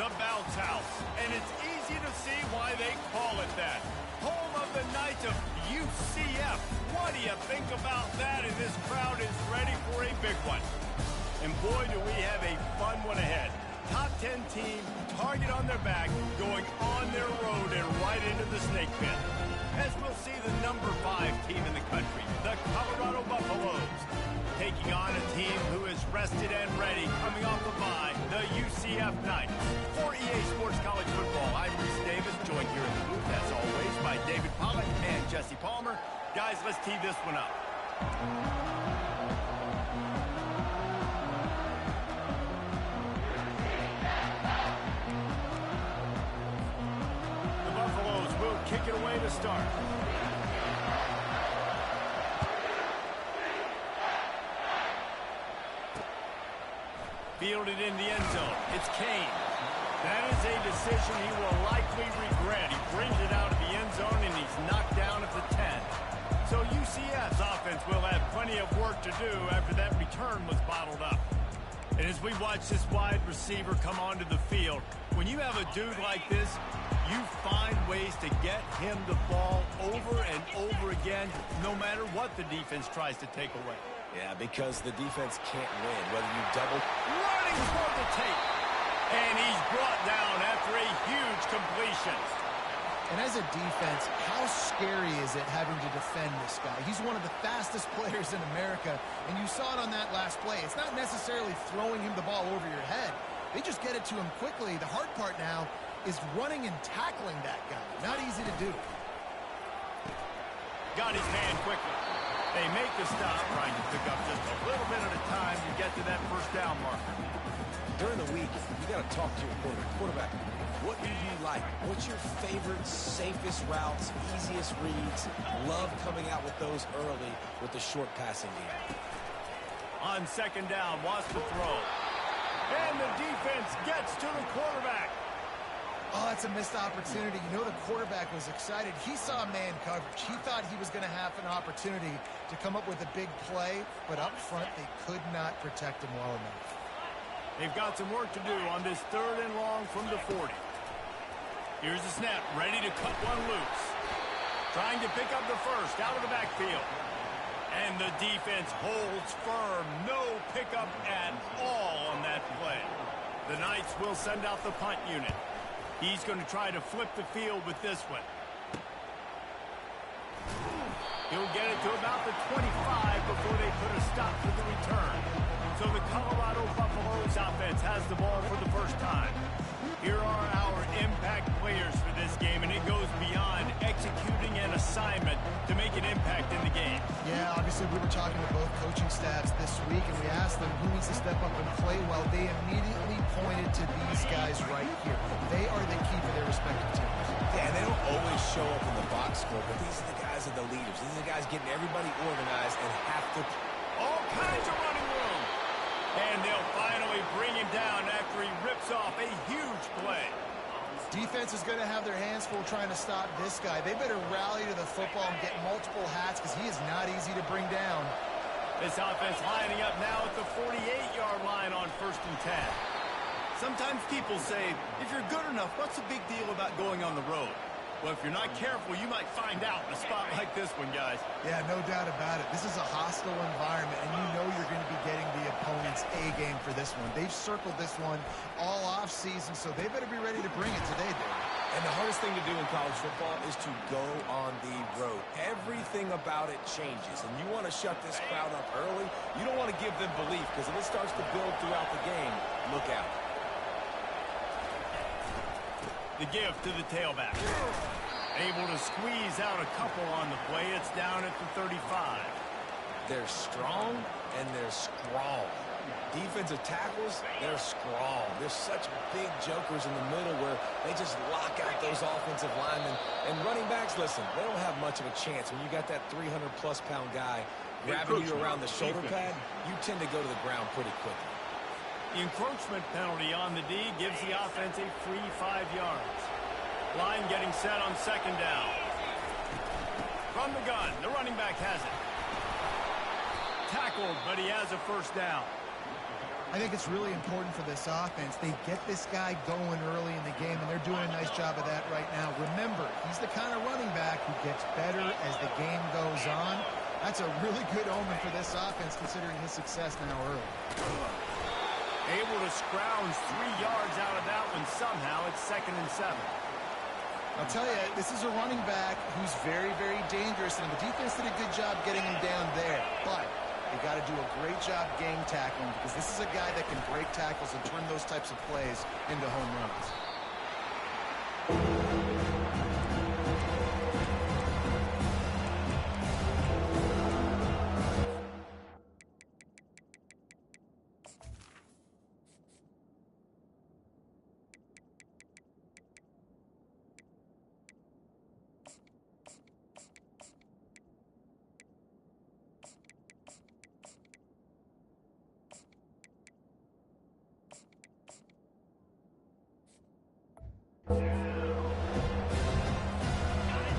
the Bounce House, and it's easy to see why they call it that. Home of the Knights of UCF. What do you think about that? And this crowd is ready for a big one. And boy, do we have a fun one ahead. Top 10 team, target on their back, going on their road and right into the snake pit. As we'll see the number 5 team in the country, the Colorado Buffaloes, taking on a team who is rested and ready, coming off the bye, the UCF Knights. For EA Sports College Football, I'm Reese Davis, joined here in the booth, as always, by David Pollack and Jesse Palmer. Guys, let's tee this one up. The Buffaloes will kick it away to start. Fielded in the end zone. It's Kane. That is a decision he will likely regret. He brings it out of the end zone, and he's knocked down at the 10. So UCF's offense will have plenty of work to do after that return was bottled up. And as we watch this wide receiver come onto the field, when you have a dude like this, you find ways to get him the ball over and over again, no matter what the defense tries to take away. Yeah, because the defense can't win, whether you double. Running for the tape. And he's brought down after a huge completion. And as a defense, how scary is it having to defend this guy? He's one of the fastest players in America, and you saw it on that last play. It's not necessarily throwing him the ball over your head. They just get it to him quickly. The hard part now is running and tackling that guy. Not easy to do. Got his hand quickly. They make the stop, trying to pick up just a little bit at a time to get to that first down marker. During the week, you got to talk to your quarterback. What do you like? What's your favorite, safest routes, easiest reads? Love coming out with those early with the short passing game. On second down, wants to throw. And the defense gets to the quarterback. Oh, that's a missed opportunity. You know the quarterback was excited. He saw man coverage. He thought he was going to have an opportunity to come up with a big play, but up front they could not protect him well enough. They've got some work to do on this 3rd and long from the 40. Here's the snap, ready to cut one loose. Trying to pick up the first out of the backfield. And the defense holds firm. No pickup at all on that play. The Knights will send out the punt unit. He's going to try to flip the field with this one. He'll get it to about the 25 before they put a stop to the return. So the Colorado Buffaloes offense has the ball for the first time. Here are our impact players for this game, and it goes beyond executing an assignment to make an impact in the game. Yeah, obviously we were talking to both coaching staffs this week, and we asked them who needs to step up and play well. They immediately pointed to these guys right here. They are the key for their respective teams. Yeah, and they don't always show up in the box score, but these are the guys that are the leaders. These are the guys getting everybody organized and have to... All kinds of running room. And they'll finally bring him down after he rips off a huge play. Defense is going to have their hands full trying to stop this guy. They better rally to the football and get multiple hats because he is not easy to bring down. This offense lining up now at the 48-yard line on 1st and 10. Sometimes people say, if you're good enough, what's the big deal about going on the road? Well, if you're not careful, you might find out in a spot like this one, guys. Yeah, no doubt about it. This is a hostile environment, and you know you're going to be getting the opponent's A-game for this one. They've circled this one all off-season, so they better be ready to bring it today, David. And the hardest thing to do in college football is to go on the road. Everything about it changes, and you want to shut this crowd up early. You don't want to give them belief, because if it starts to build throughout the game, look out. The give to the tailback. Able to squeeze out a couple on the play. It's down at the 35. They're strong, and they're strong. Defensive tackles, they're strong. They're such big jokers in the middle where they just lock out those offensive linemen. And running backs, listen, they don't have much of a chance. When you got that 300-plus pound guy grabbing you around the shoulder pad, you tend to go to the ground pretty quickly. The encroachment penalty on the D gives the offense a free 5 yards. Line getting set on 2nd down. From the gun, the running back has it. Tackled, but he has a 1st down. I think it's really important for this offense. They get this guy going early in the game, and they're doing a nice job of that right now. Remember, he's the kind of running back who gets better as the game goes on. That's a really good omen for this offense, considering his success now early. Able to scrounge 3 yards out of that one somehow. It's 2nd and 7. I'll tell you, this is a running back who's very, very dangerous, and the defense did a good job getting him down there. But you got to do a great job gang tackling, because this is a guy that can break tackles and turn those types of plays into home runs.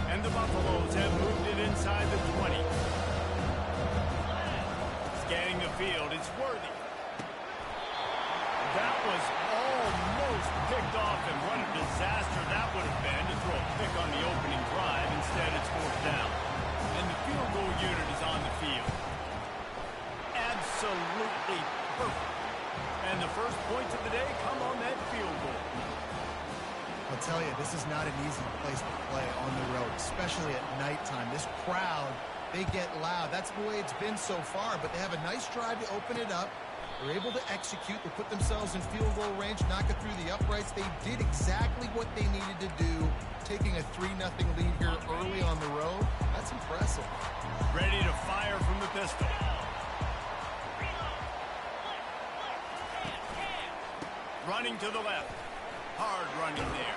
And the Buffaloes have moved it inside the 20. Scanning the field, it's Worthy. That was almost picked off, and what a disaster that would have been to throw a pick on the opening drive. Instead, it's 4th down. And the field goal unit is on the field. Absolutely perfect. And the first points of the day come on that field goal. I'll tell you, this is not an easy place to play on the road, especially at nighttime. This crowd, they get loud. That's the way it's been so far, but they have a nice drive to open it up. They're able to execute. They put themselves in field goal range, knock it through the uprights. They did exactly what they needed to do, taking a 3-0 lead here early on the road. That's impressive. Ready to fire from the pistol. Running to the left. Hard running there.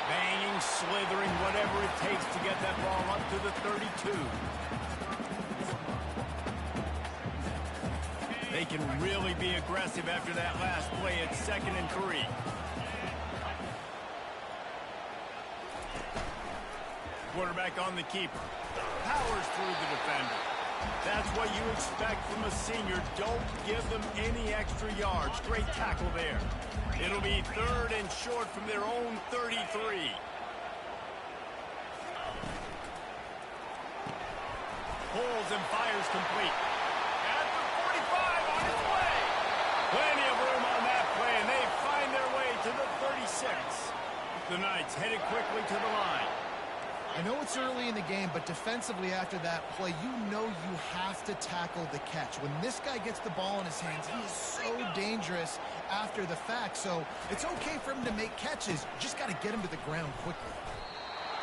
Banging, slithering, whatever it takes to get that ball up to the 32. They can really be aggressive after that last play at 2nd and 3. Quarterback on the keeper. Powers through the defender. That's what you expect from a senior. Don't give them any extra yards. Great tackle there. It'll be 3rd and short from their own 33. Pulls and fires complete. At the 45 on its way. Plenty of room on that play, and they find their way to the 36. The Knights headed quickly to the line. I know it's early in the game, but defensively after that play, you know you have to tackle the catch. When this guy gets the ball in his hands, he is so dangerous after the fact. So it's okay for him to make catches. You just got to get him to the ground quickly.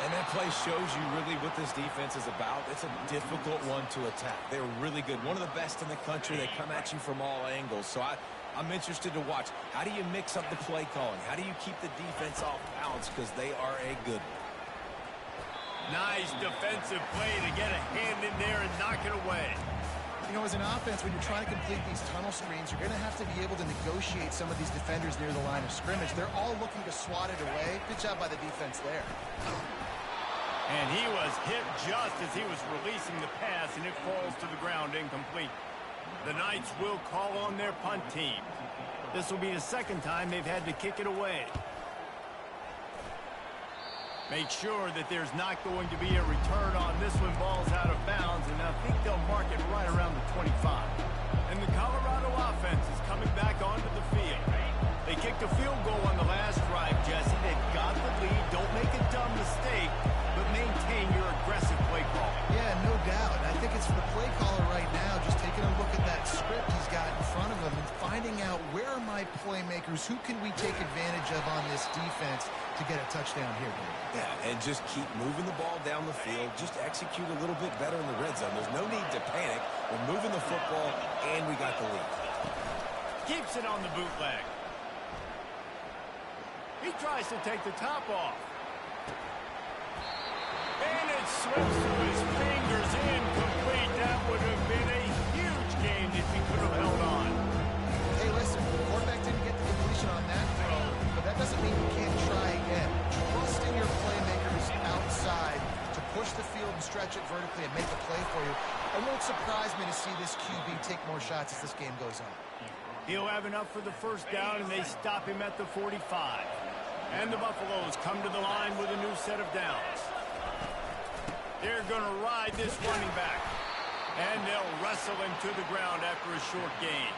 And that play shows you really what this defense is about. It's a difficult one to attack. They're really good. One of the best in the country. They come at you from all angles. So I'm interested to watch. How do you mix up the play calling? How do you keep the defense off balance? Because they are a good one. Nice defensive play to get a hand in there and knock it away. You know, as an offense, when you're trying to complete these tunnel screens, you're going to have to be able to negotiate some of these defenders near the line of scrimmage. They're all looking to swat it away. Good job by the defense there. And he was hit just as he was releasing the pass, and it falls to the ground incomplete. The Knights will call on their punt team. This will be the 2nd time they've had to kick it away. Make sure that there's not going to be a return on this one. Ball's out of bounds, and I think they'll mark it right around the 25. And the Colorado offense is coming back onto the field. They kicked a field goal on the last drive, Jesse. They've got the lead. Don't make a dumb mistake, but maintain your aggressive play call. Yeah, no doubt. I think it's for the play caller right now, just taking a look at that script he's got in front of him and finding out where are my playmakers, who can we take advantage of on this defense to get a touchdown here. Yeah, and just keep moving the ball down the field. Just execute a little bit better in the red zone. There's no need to panic. We're moving the football, and we got the lead. Keeps it on the bootleg. He tries to take the top off. And it slips through his fingers, incomplete. That would have been a huge game if he could have held on. Hey, listen, the quarterback didn't get the completion on that throw, but that doesn't mean you can't try again. Trust in your playmakers outside to push the field and stretch it vertically and make a play for you. It won't surprise me to see this QB take more shots as this game goes on. He'll have enough for the first down, and they stop him at the 45. And the Buffaloes come to the line with a new set of downs. They're going to ride this running back. And they'll wrestle him to the ground after a short gain.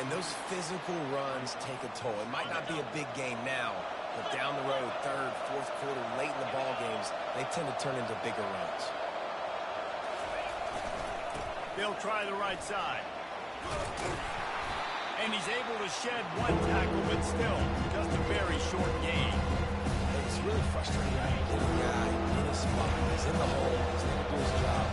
And those physical runs take a toll. It might not be a big game now, but down the road, third, fourth quarter, late in the ball games, they tend to turn into bigger runs. They'll try the right side. And he's able to shed one tackle, but still just a very short gain. It's really frustrating. Get a guy in a spot. He's in the hole. He's able to do his job.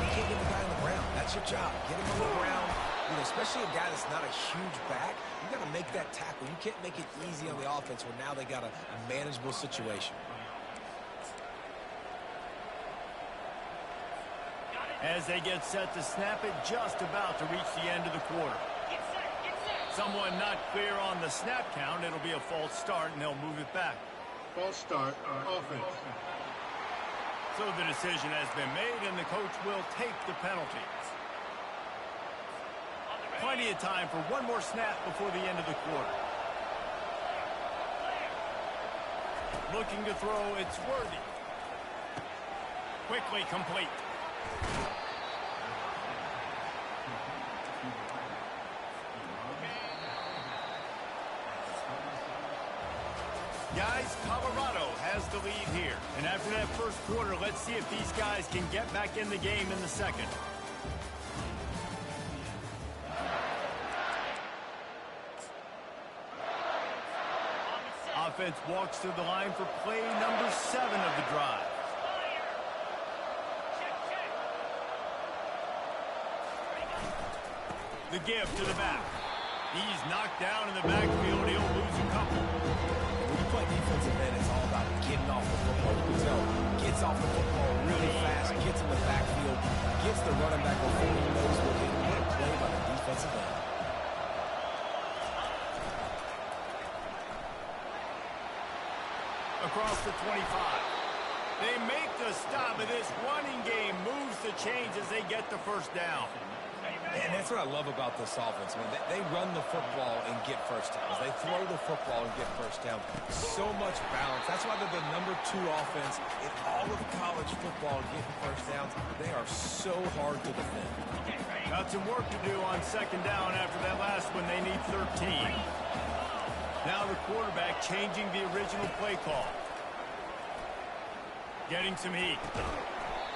You can't get the guy on the ground. That's your job. Get him on the ground. You know, especially a guy that's not a huge back. You got to make that tackle. You can't make it easy on the offense where now they got a manageable situation. As they get set to snap it, just about to reach the end of the quarter. Someone not clear on the snap count. It'll be a false start, and they'll move it back. False start, offense. So the decision has been made, and the coach will take the penalty. Plenty of time for one more snap before the end of the quarter. Looking to throw, it's Worthy. Quickly complete. Guys, Colorado has the lead here. And after that first quarter, let's see if these guys can get back in the game in the second. Offense walks through the line for play number 7 of the drive. The give to the back. He's knocked down in the backfield. He'll lose a couple. When you play defensive end, it's all about getting off the football. You can tell, gets off the football really fast, gets in the backfield, gets the running back before he knows what hit. What a play by the defensive end. Across the 25. They make the stop, and this running game moves the chains as they get the first down. And that's what I love about this offense, man. They run the football and get first downs. They throw the football and get first down. So much balance. That's why they're the #2 offense in all of college football getting first downs. They are so hard to defend. Got some work to do on second down after that last one. They need 13. Now the quarterback changing the original play call. Getting some heat.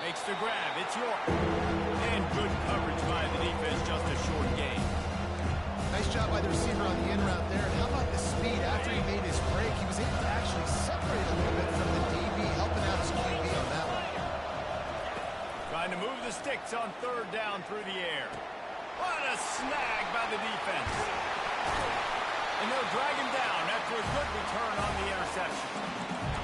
Makes the grab. It's York. And good coverage by the defense. Just a short gain. Nice job by the receiver on the in route there. And how about the speed? After he made his break, he was able to actually separate a little bit from the DB, helping out his QB on that one. Trying to move the sticks on third down through the air. What a snag by the defense. And they'll drag him down after a good return on the interception.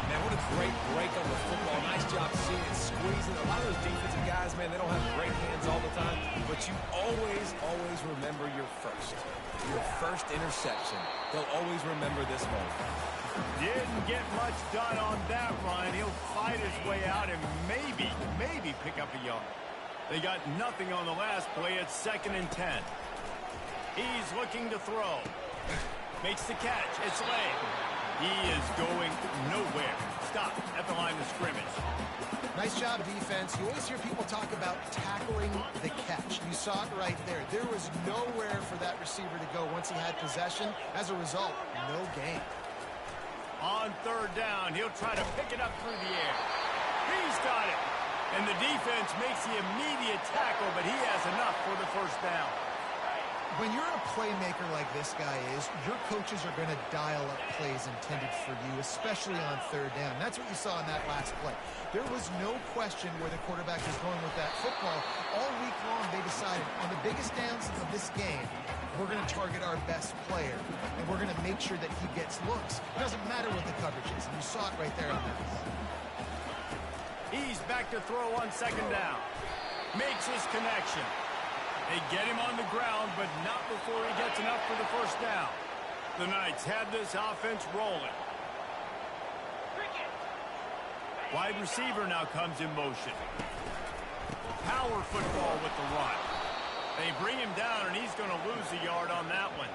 Man, what a great break on the football. Nice job seeing it, squeezing. A lot of those defensive guys, man, they don't have great hands all the time, but you always, always remember your first interception. They'll always remember this moment. Didn't get much done on that run. He'll fight his way out and maybe pick up a yard. They got nothing on the last play. It's 2nd and 10. He's looking to throw. Makes the catch. It's late. He is going nowhere. Stop at the line of scrimmage. Nice job, defense. You always hear people talk about tackling the catch. You saw it right there. There was nowhere for that receiver to go once he had possession. As a result, no gain. On third down, he'll try to pick it up through the air. He's got it. And the defense makes the immediate tackle, but he has enough for the first down. When you're a playmaker like this guy is, your coaches are going to dial up plays intended for you, especially on third down. That's what you saw in that last play. There was no question where the quarterback was going with that football. All week long, they decided on the biggest downs of this game, we're going to target our best player, and we're going to make sure that he gets looks. It doesn't matter what the coverage is, and you saw it right there on that. He's back to throw on second down. Makes his connection. They get him on the ground, but not before he gets enough for the first down. The Knights have this offense rolling. Wide receiver now comes in motion. Power football with the run. They bring him down, and he's going to lose a yard on that one.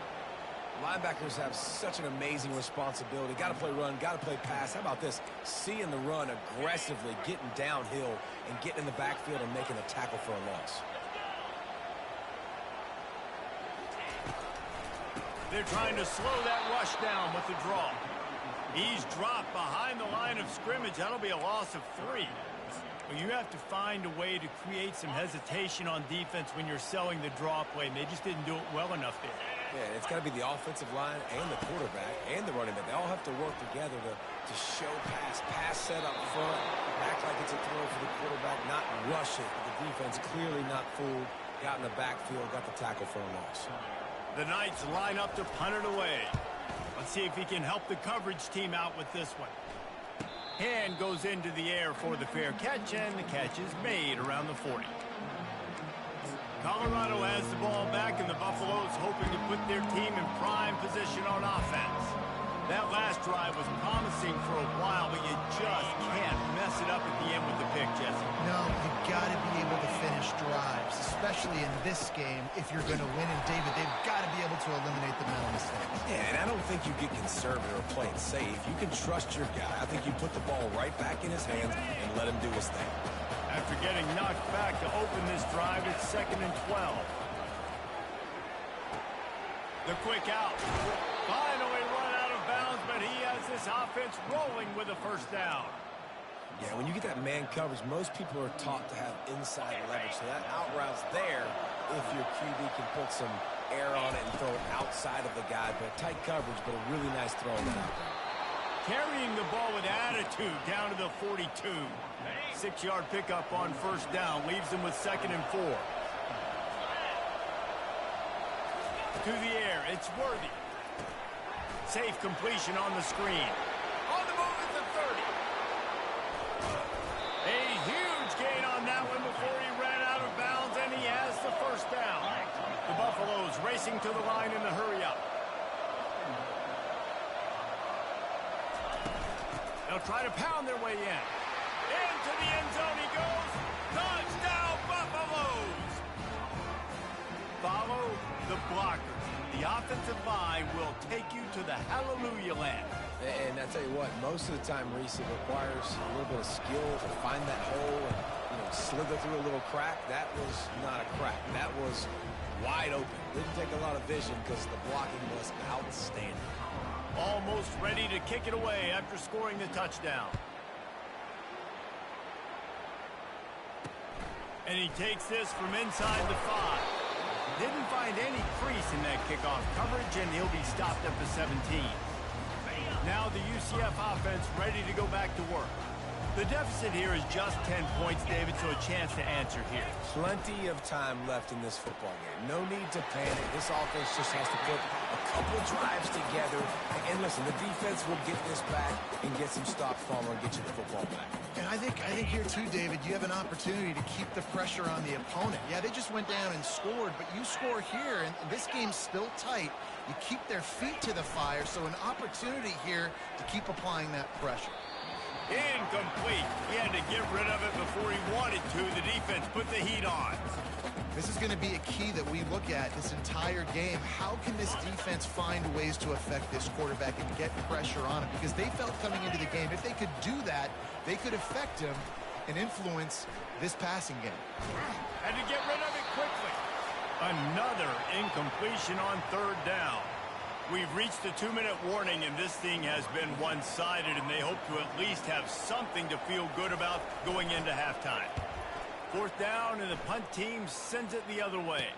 Linebackers have such an amazing responsibility. Got to play run, got to play pass. How about this? Seeing the run aggressively, getting downhill, and getting in the backfield and making a tackle for a loss. They're trying to slow that rush down with the draw. He's dropped behind the line of scrimmage. That'll be a loss of 3. Well, you have to find a way to create some hesitation on defense when you're selling the draw play, and they just didn't do it well enough there. Yeah, it's got to be the offensive line and the quarterback and the running back. They all have to work together to show pass set up front, act like it's a throw for the quarterback, not rush it. But the defense clearly not fooled, got in the backfield, got the tackle for a loss. The Knights line up to punt it away. Let's see if he can help the coverage team out with this one. Hand goes into the air for the fair catch, and the catch is made around the 40. Colorado has the ball back, and the Buffaloes hoping to put their team in prime position on offense. That last drive was promising for a while, but you just can't mess it up at the end with the pick, Jesse. No, you got to be able to finish drives, especially in this game. If you're going to win, and David, they've got to be able to eliminate the mental mistakes. Yeah, and I don't think you get conservative or play it safe. You can trust your guy. I think you put the ball right back in his hands and let him do his thing. After getting knocked back to open this drive, it's 2nd and 12. The quick out. Finally run out of bounds, but he has this offense rolling with a first down. Yeah, when you get that man coverage, most people are taught to have inside leverage. So that out route's there if your QB can put some air on it and throw it outside of the guy. But tight coverage, but a really nice throw in that out there. Carrying the ball with attitude down to the 42. 6-yard pickup on first down. Leaves them with 2nd and 4. To the air. It's Worthy. Safe completion on the screen. On the move at the 30. A huge gain on that one before he ran out of bounds, and he has the first down. The Buffaloes racing to the line in the hurry up. They'll try to pound their way in. Into the end zone he goes. Touchdown, Buffaloes! Follow the blockers. The offensive line will take you to the hallelujah land. And I tell you what, most of the time, Reese, it requires a little bit of skill to find that hole and slither through a little crack. That was not a crack. That was wide open. Didn't take a lot of vision because the blocking was outstanding. Almost ready to kick it away after scoring the touchdown. And he takes this from inside the 5. Didn't find any crease in that kickoff coverage, and he'll be stopped at the 17. Now the UCF offense ready to go back to work. The deficit here is just 10 points, David, so a chance to answer here. Plenty of time left in this football game. No need to panic. This offense just has to put a couple drives together. And listen, the defense will get this back and get some stops from and get you the football back. And I think here too, David, you have an opportunity to keep the pressure on the opponent. Yeah, they just went down and scored, but you score here, and this game's still tight. You keep their feet to the fire, so an opportunity here to keep applying that pressure. Incomplete. He had to get rid of it before he wanted to. The defense put the heat on. This is going to be a key that we look at this entire game. How can this defense find ways to affect this quarterback and get pressure on him? Because they felt coming into the game, if they could do that, they could affect him and influence this passing game. Had to get rid of it quickly. Another incompletion on 3rd down. We've reached the 2-minute warning, and this thing has been one-sided, and they hope to at least have something to feel good about going into halftime. 4th down, and the punt team sends it the other way.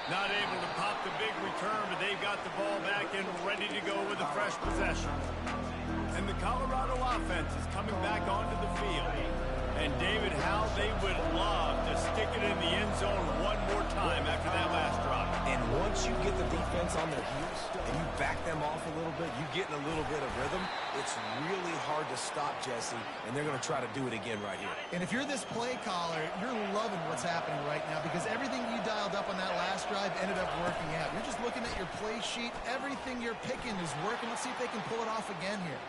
Not able to pop the big return, but they've got the ball back and ready to go with a fresh possession. And the Colorado offense is coming back onto the field. And David, how they would love to stick it in the end zone one more time after that last drive. And once you get the defense on their heels and you back them off a little bit, you get in a little bit of rhythm, it's really hard to stop, Jesse, and they're going to try to do it again right here. And if you're this play caller, you're loving what's happening right now because everything you dialed up on that last drive ended up working out. You're just looking at your play sheet. Everything you're picking is working. Let's see if they can pull it off again here.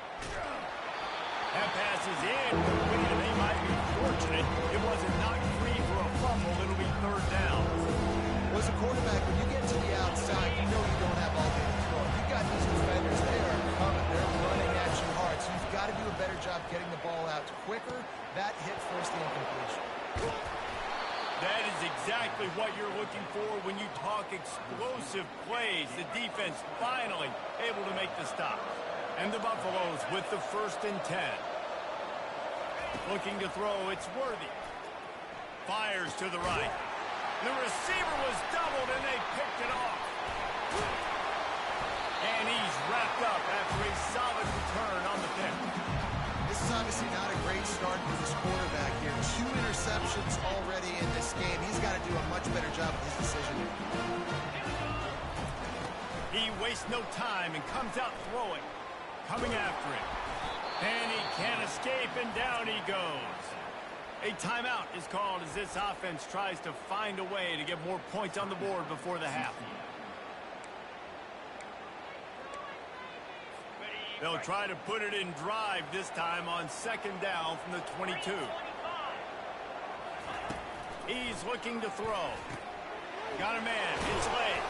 That pass is incomplete, and they might be fortunate it wasn't knocked free for a fumble. It'll be 3rd down. much quicker. That hit forced the incompletion. That is exactly what you're looking for when you talk explosive plays. The defense finally able to make the stop. And the Buffaloes with the 1st and 10. Looking to throw, it's Worthy. Fires to the right. The receiver was doubled and they picked it off. And he's wrapped up after a solid return on the pick. This is obviously not a great start for this quarterback here. 2 interceptions already in this game. He's got to do a much better job with his decision. He wastes no time and comes out throwing. Coming after it. And he can't escape, and down he goes. A timeout is called as this offense tries to find a way to get more points on the board before the half. They'll try to put it in drive this time on 2nd down from the 22. He's looking to throw. Got a man. It's late.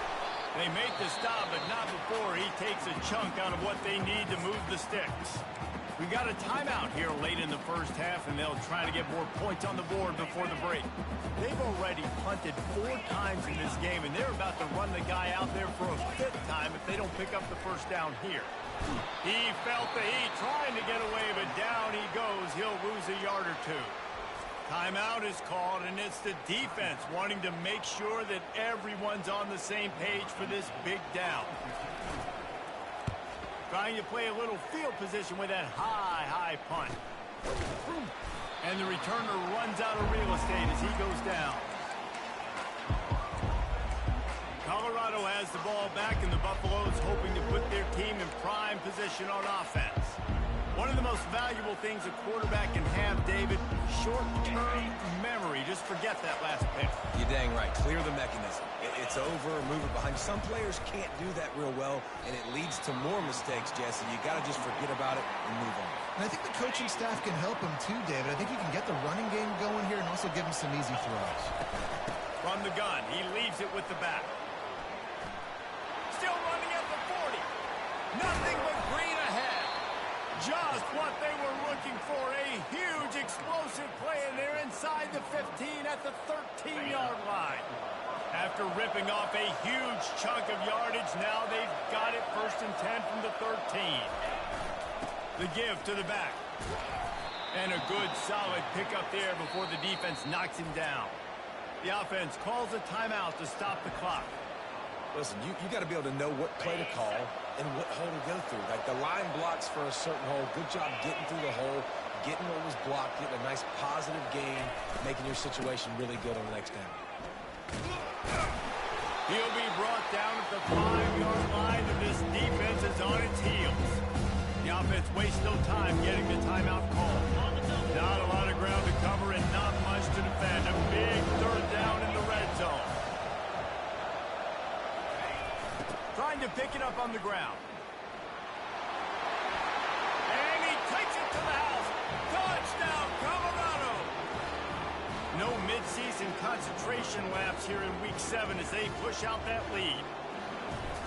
They make the stop, but not before he takes a chunk out of what they need to move the sticks. We got a timeout here late in the first half, and they'll try to get more points on the board before the break. They've already punted 4 times in this game, and they're about to run the guy out there for a 5th time if they don't pick up the 1st down here. He felt the heat trying to get away, but down he goes. He'll lose a yard or 2. Timeout is called, and it's the defense wanting to make sure that everyone's on the same page for this big down. Trying to play a little field position with that high punt. And the returner runs out of real estate as he goes down. Colorado has the ball back, and the Buffaloes hoping to put their team in prime position on offense. One of the most valuable things a quarterback can have, David, short-term memory. Just forget that last pick. You're dang right. Clear the mechanism. It's over, move it behind. Some players can't do that real well, and it leads to more mistakes, Jesse. You got to just forget about it and move on. And I think the coaching staff can help him too, David. I think you can get the running game going here and also give him some easy throws. From the gun, he leaves it with the back. Still running at the 40. Nothing but green ahead. Just what they were looking for. A huge explosive play, and they're inside the 15 at the 13-yard line. After ripping off a huge chunk of yardage, now they've got it 1st and 10 from the 13. The give to the back. And a good, solid pickup there before the defense knocks him down. The offense calls a timeout to stop the clock. Listen, you got to be able to know what play to call and what hole to go through. Like the line blocks for a certain hole. Good job getting through the hole, getting what was blocked, getting a nice positive gain, making your situation really good on the next down. He'll be brought down at the 5-yard line, and this defense is on its heels. The offense wastes no time getting the timeout call. Not a lot of ground to cover and not much to defend. A big 3rd down in the red zone. Trying to pick it up on the ground. And he takes it to the house. Touchdown, Colorado! No midseason concentration laps here in Week 7 as they push out that lead.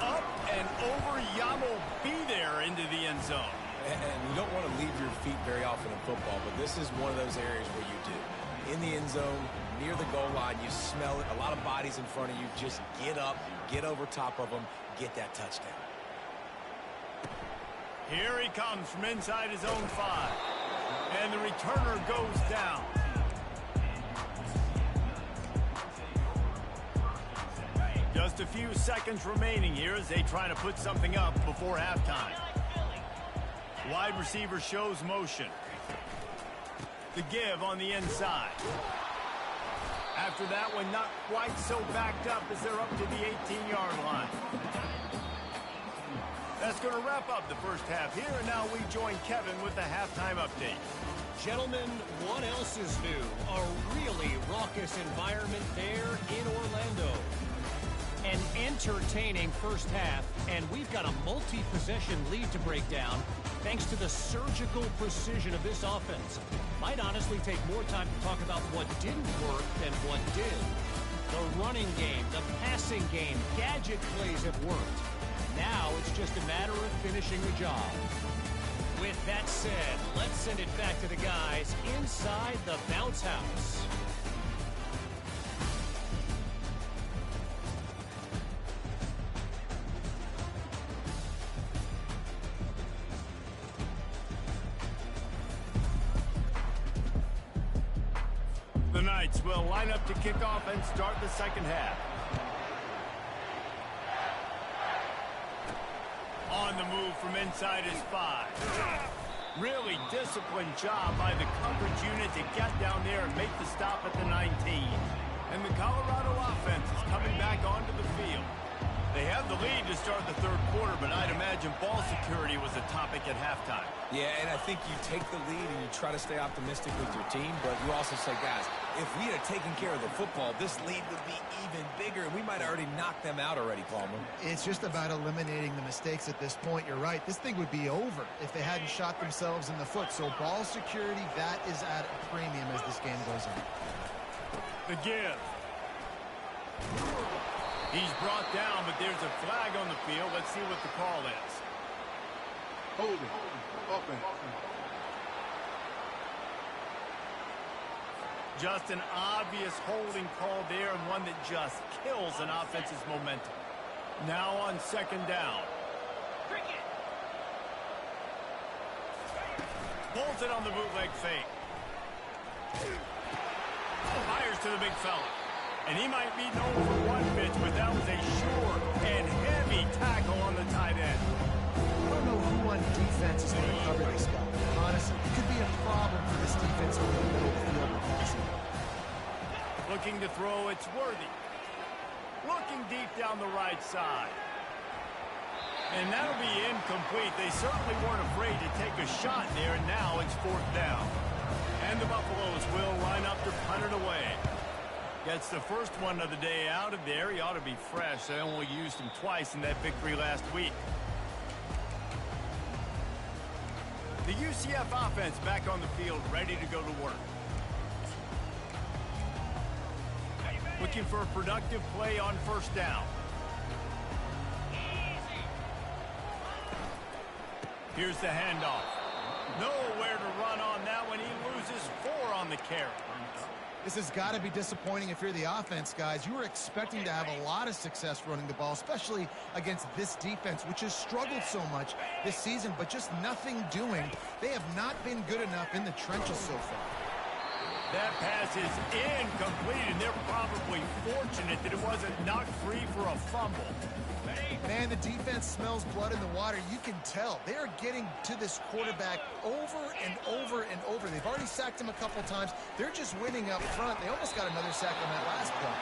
Up and over, Yamo be there into the end zone. And you don't want to leave your feet very often in football, but this is one of those areas where you do. In the end zone, near the goal line, you smell it. A lot of bodies in front of you. Just get up, get over top of them, get that touchdown. Here he comes from inside his own 5. And the returner goes down. Just a few seconds remaining here as they try to put something up before halftime. Wide receiver shows motion. The give on the inside. After that one, not quite so backed up as they're up to the 18-yard line. That's going to wrap up the first half here, and now we join Kevin with the halftime update. Gentlemen, what else is new? A really raucous environment there in Orlando. An entertaining first half, and we've got a multi-possession lead to break down thanks to the surgical precision of this offense. Might honestly take more time to talk about what didn't work than what did. The running game, the passing game, gadget plays have worked. Now it's just a matter of finishing the job. With that said, let's send it back to the guys inside the bounce house. The Knights will line up to kick off and start the second half. On the move from inside his 5. Really disciplined job by the coverage unit to get down there and make the stop at the 19. And the Colorado offense is coming back onto the field. They have the lead to start the third quarter, but I'd imagine ball security was a topic at halftime. Yeah, and I think you take the lead and you try to stay optimistic with your team, but you also say, guys, if we had taken care of the football, this lead would be even bigger, and we might have already knocked them out already, Palmer. It's just about eliminating the mistakes at this point. You're right. This thing would be over if they hadn't shot themselves in the foot. So ball security, that is at a premium as this game goes on. The give. He's brought down, but there's a flag on the field. Let's see what the call is. Holding. Offense. Just an obvious holding call there, and one that just kills an offense's momentum. Now on second down. Bolted on the bootleg fake. Fires to the big fella. And he might be known for one pitch, but that was a sure and heavy tackle on the tight end. I don't know who on defense is going to cover this guy. Honestly, it could be a problem for this defense over the middle of the field with passing. Looking to throw, it's Worthy. Looking deep down the right side. And that'll be incomplete. They certainly weren't afraid to take a shot there, and now it's fourth down. And the Buffaloes will line up to punt it away. Gets the first one of the day out of there. He ought to be fresh. They only used him twice in that victory last week. The UCF offense back on the field, ready to go to work. Looking for a productive play on first down. Here's the handoff. Nowhere to run on that one. He loses 4 on the carry. This has got to be disappointing if you're the offense, guys. You were expecting to have a lot of success running the ball, especially against this defense, which has struggled so much this season, but just nothing doing. They have not been good enough in the trenches so far. That pass is incomplete, and they're probably fortunate that it wasn't knocked free for a fumble. Man, the defense smells blood in the water. You can tell. They are getting to this quarterback over and over and over. They've already sacked him a couple times. They're just winning up front. They almost got another sack on that last play.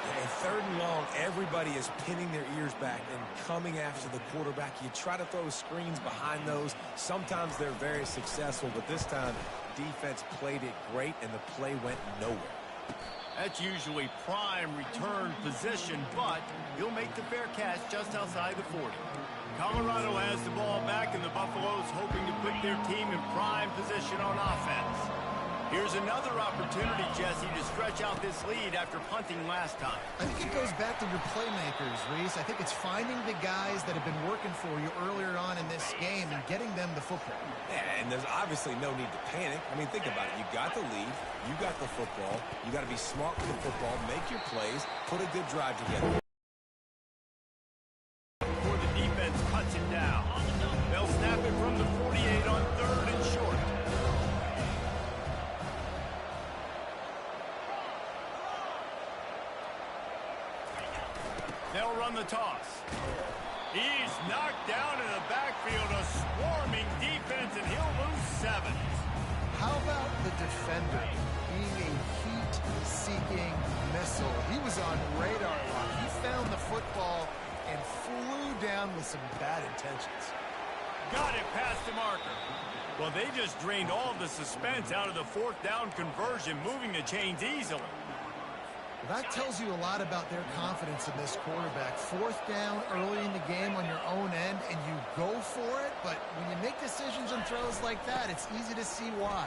Yeah, third and long, everybody is pinning their ears back and coming after the quarterback. You try to throw screens behind those. Sometimes they're very successful, but this time, defense played it great, and the play went nowhere. That's usually prime return position, but he'll make the fair catch just outside the 40. Colorado has the ball back, and the Buffaloes hoping to put their team in prime position on offense. Here's another opportunity, Jesse, to stretch out this lead after punting last time. I think it goes back to your playmakers, Reese. I think it's finding the guys that have been working for you earlier on in this game and getting them the football. Yeah, and there's obviously no need to panic. I mean, think about it. You got the lead. You got the football. You got to be smart with the football, make your plays, put a good drive together. Before the defense cuts it down. They'll snap it from the 48 on third and short. They'll run the toss. He's knocked down in the backfield, a swarming defense, and he'll lose 7. How about the defender being a heat-seeking missile? He was on radar lock. He found the football and flew down with some bad intentions. Got it past the marker. Well, they just drained all the suspense out of the fourth down conversion, moving the chains easily. That tells you a lot about their confidence in this quarterback. Fourth down early in the game on your own end, and you go for it, but when you make decisions and throws like that, it's easy to see why.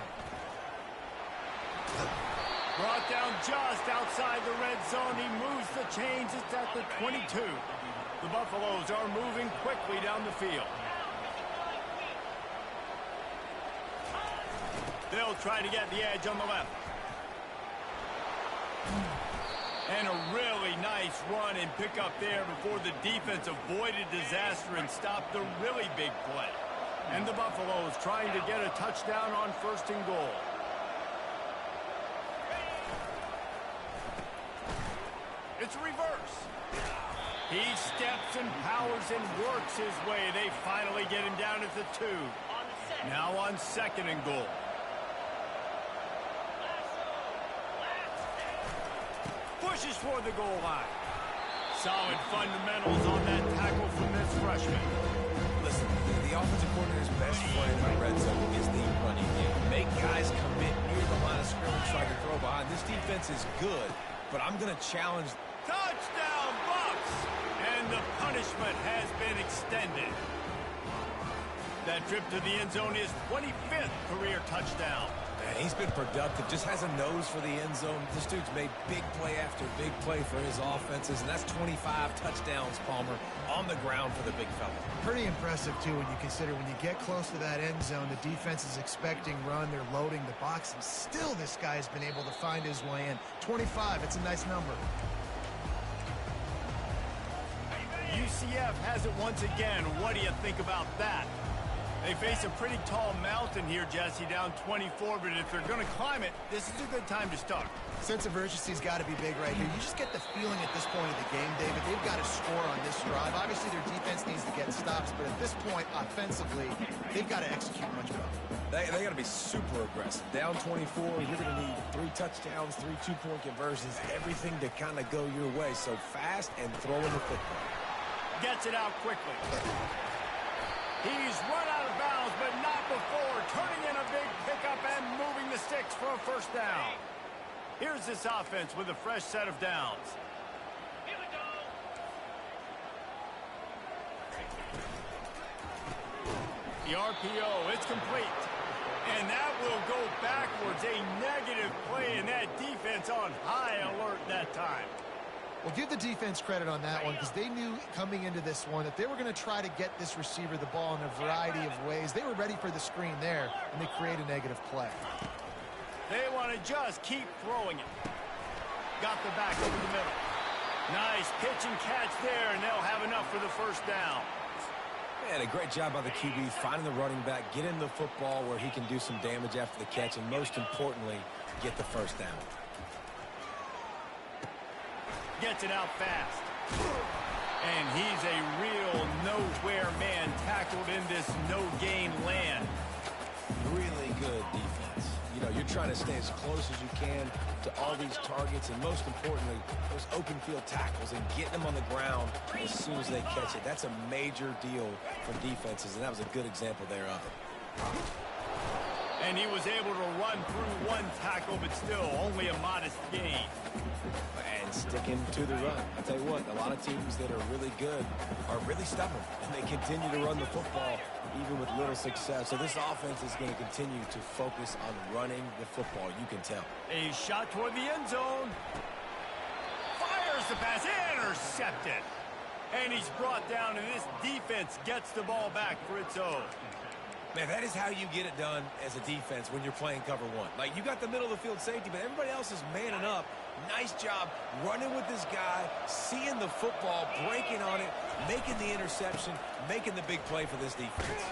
Brought down just outside the red zone. He moves the chains. It's at the 22. The Buffaloes are moving quickly down the field. They'll try to get the edge on the left. And a really nice run and pick up there before the defense avoided disaster and stopped the really big play. And the Buffaloes trying to get a touchdown on 1st and goal. It's reverse. He steps and powers and works his way. They finally get him down at the 2. Now on 2nd and goal. Pushes toward the goal line. Solid fundamentals on that tackle from this freshman. Listen, the offensive coordinator's best friend in the red zone is the running game. Make guys commit near the line of scrimmage so I can throw behind. This defense is good, but I'm going to challenge. Touchdown, Bucks! And the punishment has been extended. That trip to the end zone is 25th career touchdown. Man, he's been productive, just has a nose for the end zone. This dude's made big play after big play for his offenses, and that's 25 touchdowns, Palmer, on the ground for the big fella. Pretty impressive, too, when you consider when you get close to that end zone, the defense is expecting run, they're loading the box, and still this guy has been able to find his way in. 25, it's a nice number. UCF has it once again. What do you think about that? They face a pretty tall mountain here, Jesse, down 24, but if they're going to climb it, this is a good time to start. Sense of urgency's got to be big right here. You just get the feeling at this point of the game, David, they've got to score on this drive. Obviously, their defense needs to get stops, but at this point, offensively, they've got to execute much better. They got to be super aggressive. Down 24, you're going to need 3 touchdowns, 3 two-point conversions, everything to kind of go your way. So fast and throwing the football. Gets it out quickly. He's run out of bounds, but not before. Turning in a big pickup and moving the sticks for a 1st down. Here's this offense with a fresh set of downs. Here we go. The RPO, it's complete. And that will go backwards. A negative play, and that defense on high alert that time. Well, give the defense credit on that one because they knew coming into this one that they were going to try to get this receiver the ball in a variety of ways. They were ready for the screen there, and they create a negative play. They want to just keep throwing it. Got the back over the middle. Nice pitch and catch there, and they'll have enough for the 1st down. Man, a great job by the QB, finding the running back, getting the football where he can do some damage after the catch, and most importantly, get the 1st down. Gets it out fast. And he's a real nowhere man tackled in this no-gain land. Really good defense. You know, you're trying to stay as close as you can to all these targets, and most importantly, those open field tackles and getting them on the ground as soon as they catch it. That's a major deal for defenses, and that was a good example there of it. And he was able to run through 1 tackle, but still only a modest gain. And sticking to the run. I'll tell you what, a lot of teams that are really good are really stubborn, and they continue to run the football even with little success. So this offense is going to continue to focus on running the football, you can tell. A shot toward the end zone. Fires the pass, intercepted. And he's brought down, and this defense gets the ball back for its own. Man, that is how you get it done as a defense when you're playing cover 1. Like, you got the middle of the field safety, but everybody else is manning up. Nice job running with this guy, seeing the football, breaking on it, making the interception, making the big play for this defense.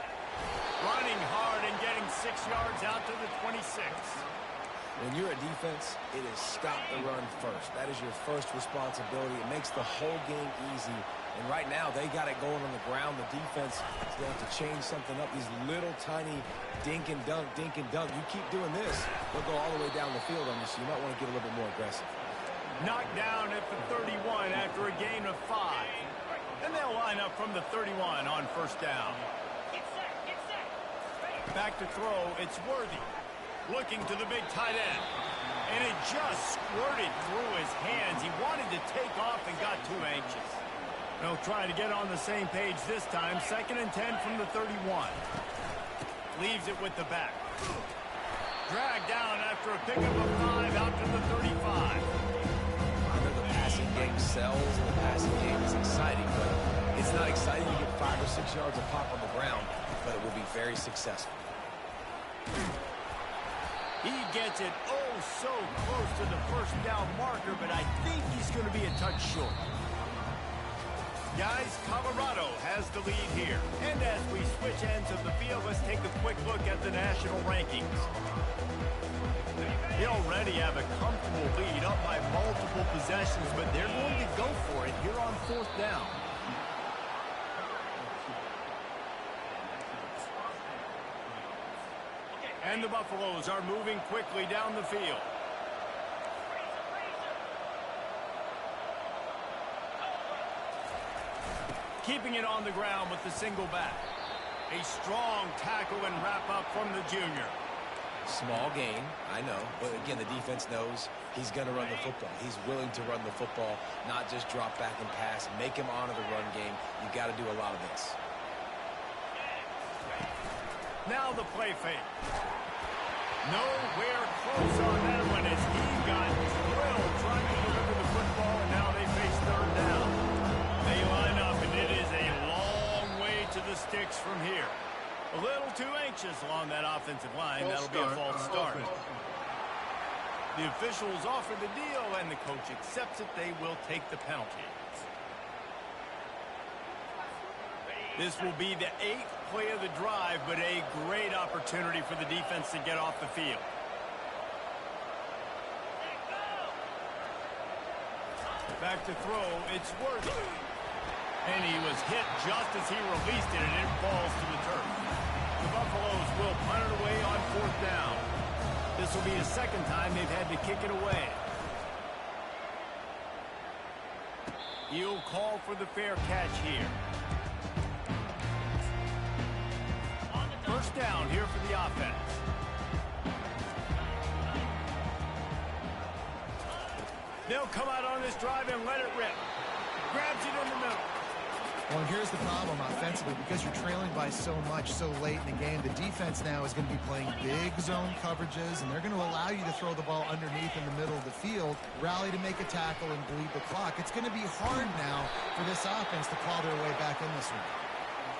Running hard and getting 6 yards out to the 26. When you're a defense, it is stop the run first. That is your first responsibility. It makes the whole game easy. And right now, they got it going on the ground. The defense is going to have to change something up. These little tiny dink and dunk, dink and dunk. You keep doing this, they'll go all the way down the field on you, so you might want to get a little bit more aggressive. Knocked down at the 31 after a gain of 5. Then they'll line up from the 31 on 1st down. Back to throw, it's Worthy. Looking to the big tight end. And it just squirted through his hands. He wanted to take off and got too anxious. They'll try to get on the same page this time. 2nd and 10 from the 31. Leaves it with the back. Dragged down after a pickup of 5 out to the 35. I know the passing game sells and the passing game is exciting, but it's not exciting to get 5 or 6 yards of pop on the ground, but it will be very successful. He gets it oh so close to the first down marker, but I think he's going to be a touch short. Guys, Colorado has the lead here. And as we switch ends of the field, let's take a quick look at the national rankings. They already have a comfortable lead up by multiple possessions, but they're going to go for it here on 4th down. And the Buffaloes are moving quickly down the field. Keeping it on the ground with the single back. A strong tackle and wrap up from the junior. Small gain, I know, but again, the defense knows he's going to run the football. He's willing to run the football, not just drop back and pass, make him honor the run game. You got to do a lot of this. Now the play fake. Nowhere close on that one as he got drilled trying to deliver the football, and now they face 3rd down. They line up, and it is a long way to the sticks from here. A little too anxious along that offensive line. That'll be a false start. The officials offer the deal, and the coach accepts it. They will take the penalty. This will be the 8th play of the drive, but a great opportunity for the defense to get off the field. Back to throw, it's Worthy. And he was hit just as he released it, and it falls to the turf. The Buffaloes will punt it away on 4th down. This will be the 2nd time they've had to kick it away. He'll call for the fair catch here. 1st down here for the offense. They'll come out on this drive and let it rip. Grabs it in the middle. Well, here's the problem offensively. Because you're trailing by so much so late in the game, the defense now is going to be playing big zone coverages, and they're going to allow you to throw the ball underneath in the middle of the field, rally to make a tackle, and bleed the clock. It's going to be hard now for this offense to claw their way back in this one.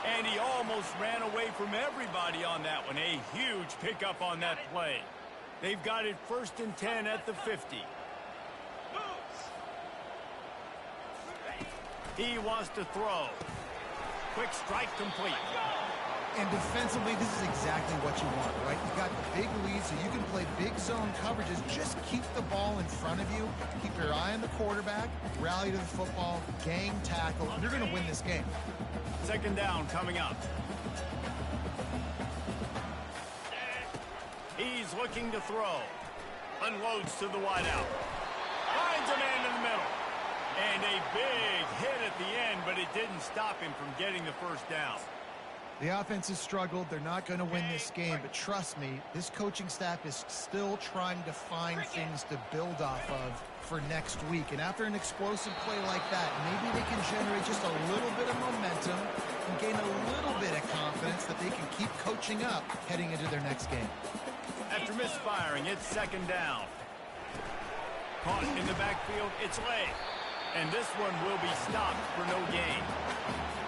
And he almost ran away from everybody on that one. A huge pickup on that play. They've got it 1st and 10 at the 50. He wants to throw. Quick strike complete. And defensively, this is exactly what you want, right? You got the big lead, so you can play big zone coverages. Just keep the ball in front of you. Keep your eye on the quarterback. Rally to the football. Gang tackle. You're going to win this game. 2nd down coming up. He's looking to throw. Unloads to the wideout. Finds a man in the middle. And a big hit at the end, but it didn't stop him from getting the 1st down. The offense has struggled. They're not going to win this game, but trust me, this coaching staff is still trying to find things to build off of for next week. And after an explosive play like that, maybe they can generate just a little bit of momentum and gain a little bit of confidence that they can keep coaching up heading into their next game. After misfiring, it's 2nd down. Caught in the backfield, it's Lay. And this one will be stopped for no gain.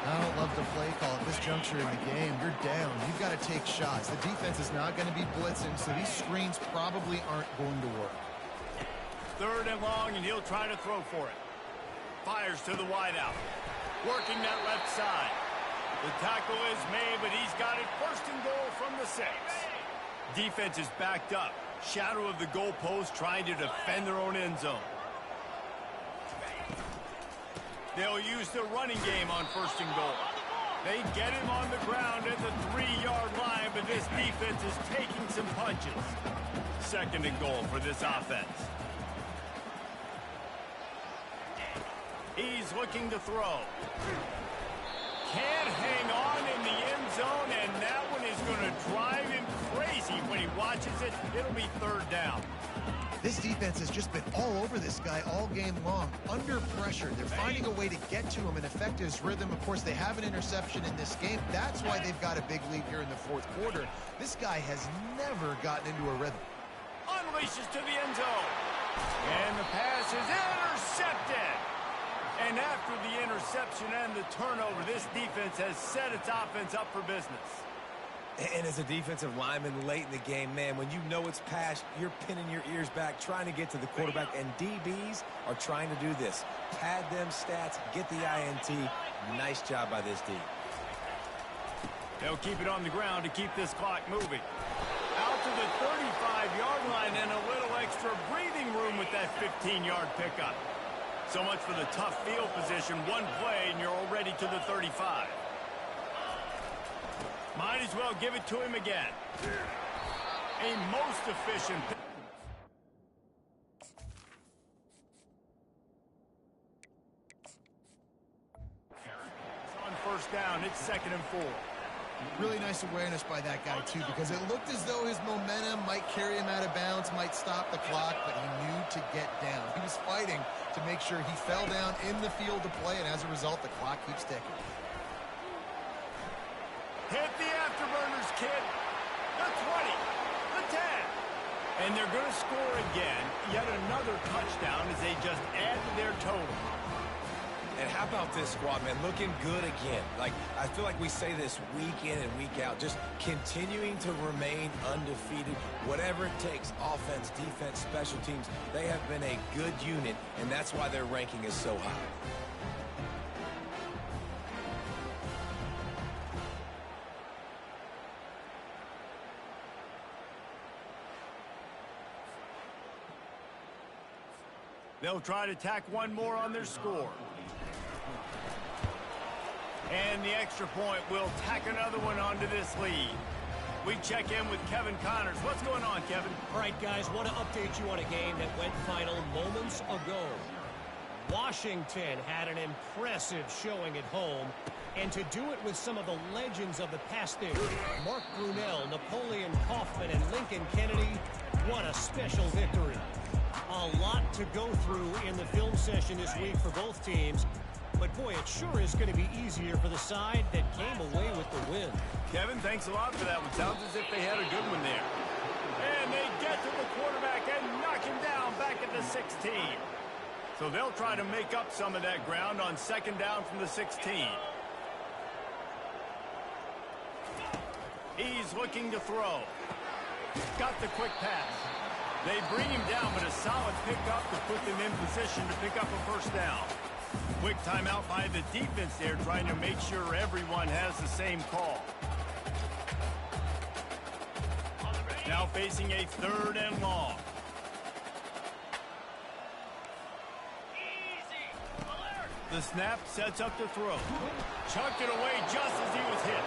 I don't love the play call at this juncture in the game. You're down. You've got to take shots. The defense is not going to be blitzing, so these screens probably aren't going to work. 3rd and long, and he'll try to throw for it. Fires to the wideout. Working that left side. The tackle is made, but he's got it 1st and goal from the 6. Defense is backed up. Shadow of the goalpost trying to defend their own end zone. They'll use the running game on 1st and goal. They get him on the ground at the 3-yard line, but this defense is taking some punches. 2nd and goal for this offense. He's looking to throw. Can't hang on in the end zone, and that one is going to drive him crazy when he watches it. It'll be 3rd down. This defense has just been all over this guy all game long. Under pressure, they're finding a way to get to him and affect his rhythm. Of course, they have an interception in this game. That's why they've got a big lead here in the 4th quarter. This guy has never gotten into a rhythm. Unleashes to the end zone. And the pass is intercepted. And after the interception and the turnover, this defense has set its offense up for business. And as a defensive lineman late in the game, man, when you know it's passed, you're pinning your ears back, trying to get to the quarterback, and DBs are trying to do this. Pad them stats, get the INT. Nice job by this D. They'll keep it on the ground to keep this clock moving. Out to the 35-yard line and a little extra breathing room with that 15-yard pickup. So much for the tough field position. One play and you're already to the 35. Might as well give it to him again. A most efficient pick. On first down, it's 2nd and 4. Really nice awareness by that guy, too, because it looked as though his momentum might carry him out of bounds, might stop the clock, but he knew to get down. He was fighting to make sure he fell down in the field to play, and as a result, the clock keeps ticking. Hit the afterburners, kid. The 20, the 10. And they're going to score again. Yet another touchdown as they just add to their total. And how about this squad, man? Looking good again. Like, I feel like we say this week in and week out, just continuing to remain undefeated. Whatever it takes, offense, defense, special teams, they have been a good unit, and that's why their ranking is so high. They'll try to tack one more on their score. And the extra point will tack another one onto this lead. We check in with Kevin Connors. What's going on, Kevin? All right, guys, want to update you on a game that went final moments ago. Washington had an impressive showing at home, and to do it with some of the legends of the past there, Mark Brunell, Napoleon Kaufman, and Lincoln Kennedy, what a special victory. A lot to go through in the film session this week for both teams. But, boy, it sure is going to be easier for the side that came away with the win. Kevin, thanks a lot for that one. Sounds as if they had a good one there. And they get to the quarterback and knock him down back at the 16. So they'll try to make up some of that ground on 2nd down from the 16. He's looking to throw. Got the quick pass. They bring him down, but a solid pickup to put them in position to pick up a first down. Quick timeout by the defense there, trying to make sure everyone has the same call. Now facing a 3rd and long. The snap sets up the throw. Chucked it away just as he was hit.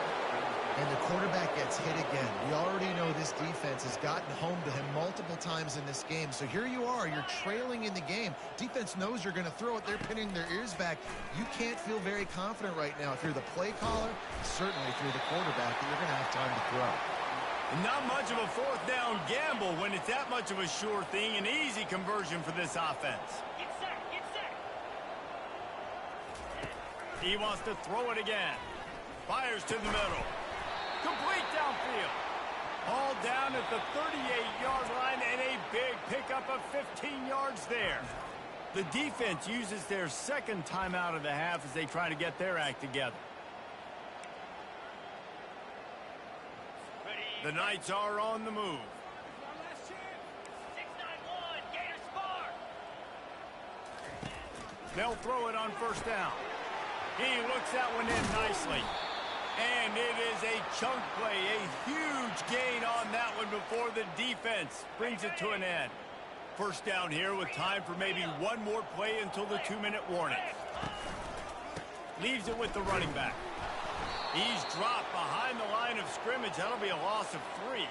And the quarterback gets hit again. We already know this defense has gotten home to him multiple times in this game. So here you are, you're trailing in the game. Defense knows you're going to throw it. They're pinning their ears back. You can't feel very confident right now if you're the play caller, certainly if you're the quarterback, that you're going to have time to throw. Not much of a 4th down gamble when it's that much of a sure thing. An easy conversion for this offense. Get set, get set. He wants to throw it again. Fires to the middle. Complete downfield. All down at the 38-yard line and a big pickup of 15 yards there. The defense uses their 2nd timeout of the half as they try to get their act together. The Knights are on the move. 6-9-1, Gators far. They'll throw it on 1st down. He looks that one in nicely. And it is a chunk play, a huge gain on that one before the defense brings it to an end. 1st down here with time for maybe one more play until the 2-minute warning. Leaves it with the running back. He's dropped behind the line of scrimmage. That'll be a loss of 3.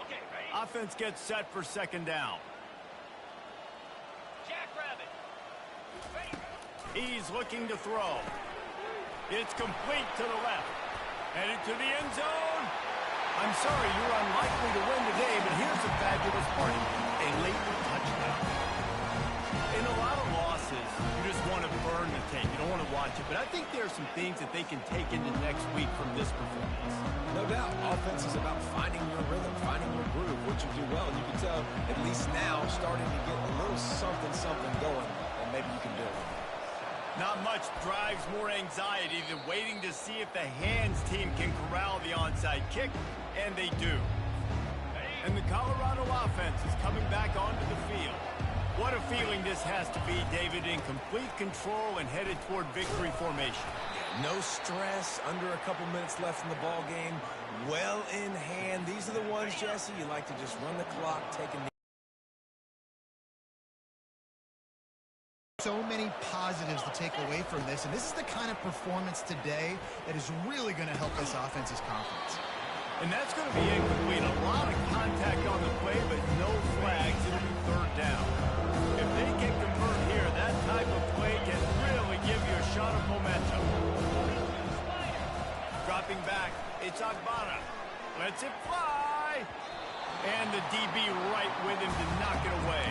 Okay, ready? Offense gets set for 2nd down. Jackrabbit. Ready. He's looking to throw. It's complete to the left. Headed to the end zone. I'm sorry, you're unlikely to win today, but here's the fabulous part. A late touchdown. In a lot of losses, you just want to burn the tape. You don't want to watch it. But I think there are some things that they can take into next week from this performance. No doubt, offense is about finding your rhythm, finding your groove, what you do well. And you can tell, at least now, starting to get a little something going, and maybe you can do it. Not much drives more anxiety than waiting to see if the hands team can corral the onside kick, and they do. And the Colorado offense is coming back onto the field. What a feeling this has to be, David, in complete control and headed toward victory formation. No stress, under a couple minutes left in the ball game, well in hand. These are the ones, Jesse, you like to just run the clock, take a knee. So many positives to take away from this, and this is the kind of performance today that is really going to help this offense's confidence. And that's going to be incomplete. A lot of contact on the play, but no flags. It'll be third down. If they can convert here, that type of play can really give you a shot of momentum. Dropping back, it's Agbana. Lets it fly. And the DB right with him to knock it away.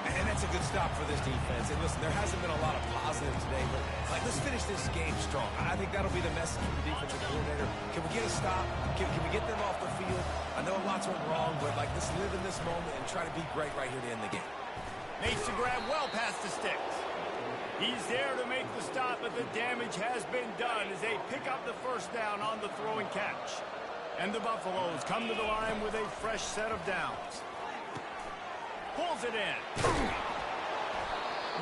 And that's a good stop for this defense. And listen, there hasn't been a lot of positive today, but let's finish this game strong. I think that'll be the message from the defensive coordinator. Can we get a stop? Can we get them off the field? I know lots went wrong, but let's live in this moment and try to be great right here to end the game. Makes the grab well past the sticks. He's there to make the stop, but the damage has been done as they pick up the first down on the throw and catch. And the Buffaloes come to the line with a fresh set of downs. Pulls it in.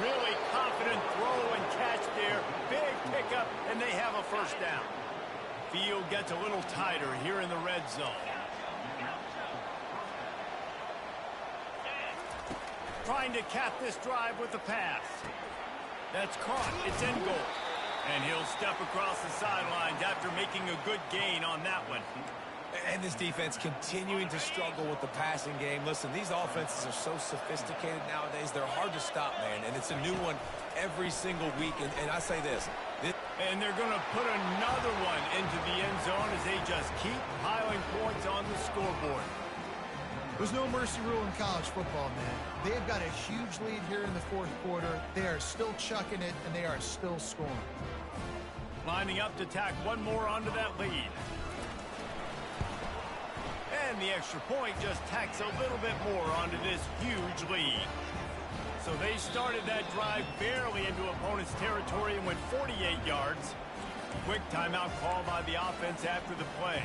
Really confident throw and catch there. Big pickup, and they have a first down. Field gets a little tighter here in the red zone. Trying to cap this drive with the pass. That's caught. It's in goal. And he'll step across the sidelines after making a good gain on that one. And this defense continuing to struggle with the passing game. Listen, these offenses are so sophisticated nowadays. They're hard to stop, man. And it's a new one every single week. And I say this. And they're going to put another one into the end zone as they just keep piling points on the scoreboard. There's no mercy rule in college football, man. They've got a huge lead here in the fourth quarter. They are still chucking it, and they are still scoring. Lining up to tack one more onto that lead. And the extra point just tacks a little bit more onto this huge lead. So they started that drive barely into opponent's territory and went 48 yards. Quick timeout call by the offense after the play.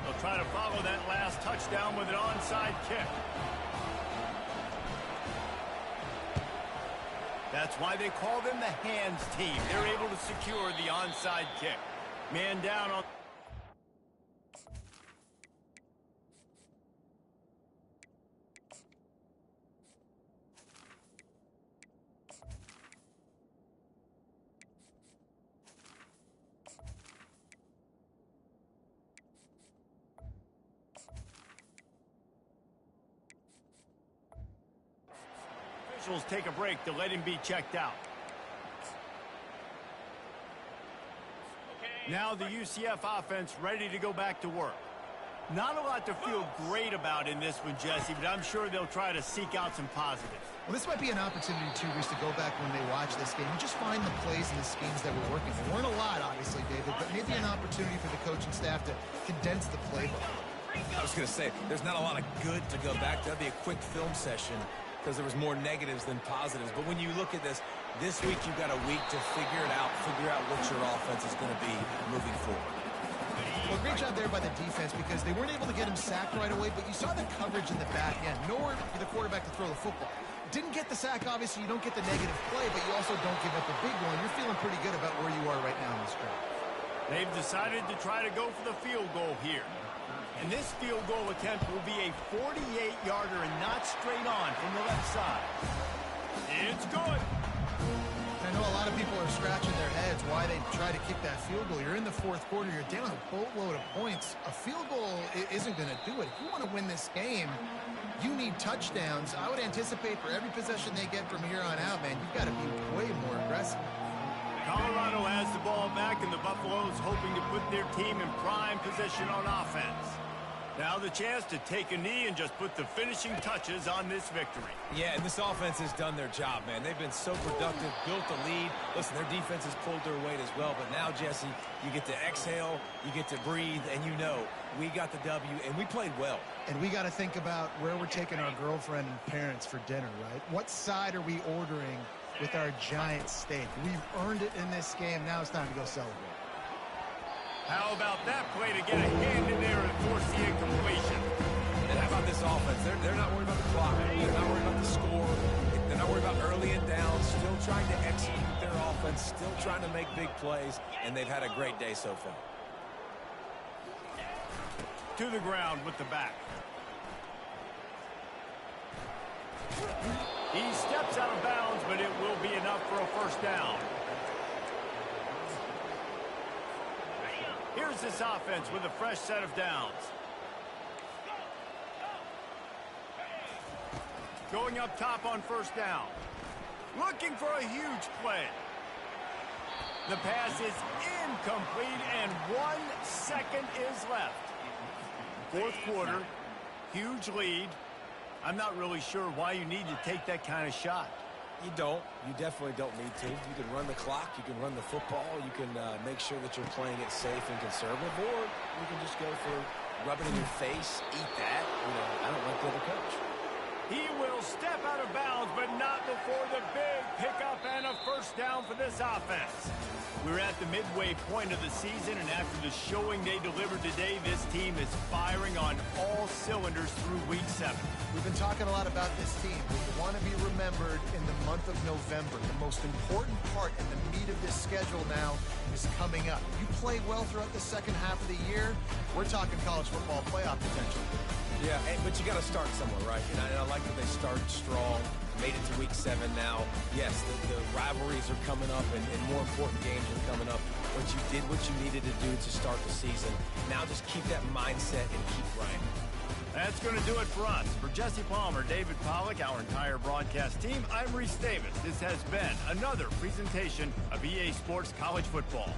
They'll try to follow that last touchdown with an onside kick. That's why they call them the hands team. They're able to secure the onside kick. Man down on... Officials take a break to let him be checked out. Now the UCF offense ready to go back to work. Not a lot to feel great about in this one, Jesse, but I'm sure they'll try to seek out some positives. Well, this might be an opportunity, too, Reese, to go back when they watch this game and just find the plays and the schemes that were working. There weren't a lot, obviously, David, but maybe an opportunity for the coaching staff to condense the playbook. I was going to say, there's not a lot of good to go back. That'd be a quick film session because there was more negatives than positives. But when you look at this week you've got a week to figure it out, figure out what your offense is going to be moving forward. Well, great job there by the defense because they weren't able to get him sacked right away, but you saw the coverage in the back end. Nowhere for the quarterback to throw the football. Didn't get the sack, obviously. You don't get the negative play, but you also don't give up a big one. You're feeling pretty good about where you are right now in this drive. They've decided to try to go for the field goal here. And this field goal attempt will be a 48-yarder and not straight on from the left side. It's good. I know a lot of people are scratching their heads why they try to kick that field goal. You're in the fourth quarter. You're down a boatload of points. A field goal isn't going to do it. If you want to win this game, you need touchdowns. I would anticipate for every possession they get from here on out, man, you've got to be way more aggressive. Colorado has the ball back, and the Buffaloes hoping to put their team in prime position on offense. Now the chance to take a knee and just put the finishing touches on this victory. Yeah, and this offense has done their job, man. They've been so productive, built a lead. Listen, their defense has pulled their weight as well. But now, Jesse, you get to exhale, you get to breathe, and you know we got the W, and we played well. And we got to think about where we're taking our girlfriend and parents for dinner, right? What side are we ordering with our giant steak. We've earned it in this game. Now it's time to go celebrate. How about that play to get a hand in there and force the incompletion? And how about this offense? They're not worried about the clock. They're not worried about the score. They're not worried about early and down. Still trying to execute their offense. Still trying to make big plays. And they've had a great day so far. To the ground with the back. He steps out of bounds, but it will be enough for a first down. Here's this offense with a fresh set of downs. Going up top on first down. Looking for a huge play. The pass is incomplete, and 1 second is left. Fourth quarter, huge lead. I'm not really sure why you need to take that kind of shot. You don't. You definitely don't need to. You can run the clock. You can run the football. You can make sure that you're playing it safe and conservative, or you can just go for rub it in your face, eat that. You know, I don't like the other coach. He will step out of bounds, but not before the big pickup and a first down for this offense. We're at the midway point of the season, and after the showing they delivered today, this team is firing on all cylinders through Week 7. We've been talking a lot about this team, but you want to be remembered in the month of November. The most important part and the meat of this schedule now is coming up. You play well throughout the second half of the year, we're talking college football playoff potential. Yeah, but you got to start somewhere, right? And I like that they started strong, made it to Week 7 now. Yes, the rivalries are coming up, and more important games are coming up. But you did what you needed to do to start the season. Now just keep that mindset and keep grinding. That's going to do it for us. For Jesse Palmer, David Pollack, our entire broadcast team, I'm Reese Davis. This has been another presentation of EA Sports College Football.